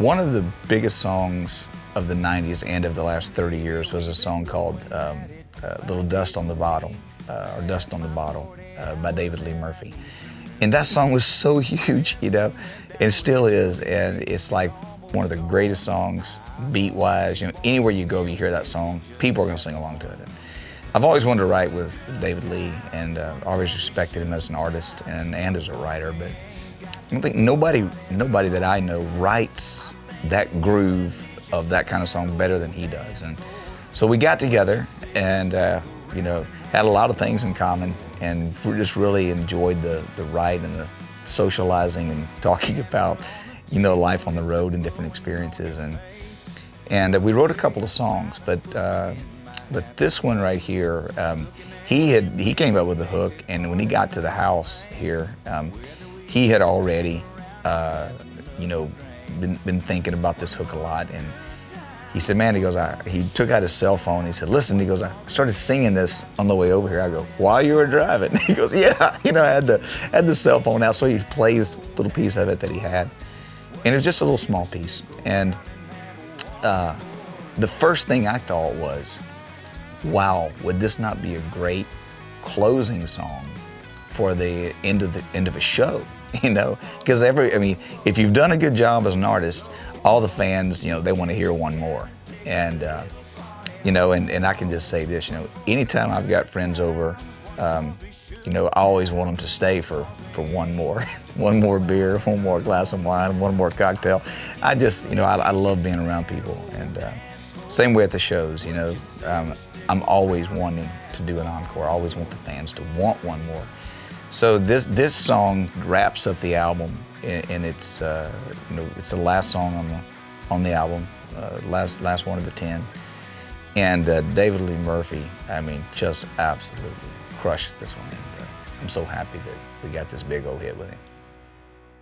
One of the biggest songs of the 90s and of the last 30 years was a song called Little Dust on the Bottle, or Dust on the Bottle, by David Lee Murphy. And that song was so huge, you know, and still is, and it's like one of the greatest songs, beat-wise. You know, anywhere you go, you hear that song, people are gonna sing along to it. I've always wanted to write with David Lee, and always respected him as an artist and as a writer, but I don't think nobody that I know writes that groove of that kind of song better than he does. And so we got together and you know, had a lot of things in common, and we just really enjoyed the write and the socializing and talking about, you know, life on the road and different experiences. And we wrote a couple of songs, but this one right here, he came up with the hook, and when he got to the house here, he had already, you know, been thinking about this hook a lot, and he said, man, he goes, he took out his cell phone, he said, listen, he goes, I started singing this on the way over here. I go, while you were driving? He goes, yeah, you know, I had the cell phone out, so he plays a little piece of it that he had, and it was just a little small piece. And the first thing I thought was, wow, would this not be a great closing song for the end of a show? You know, because I mean, if you've done a good job as an artist, all the fans, you know, they want to hear one more. And, you know, and I can just say this, you know, anytime I've got friends over, you know, I always want them to stay for one more, one more beer, one more glass of wine, one more cocktail. I just, you know, I love being around people. And same way at the shows, you know, I'm always wanting to do an encore. I always want the fans to want one more. So this song wraps up the album, and it's you know, it's the last song on the album, last one of the 10. And David Lee Murphy, I mean, just absolutely crushed this one. And I'm so happy that we got this big old hit with him.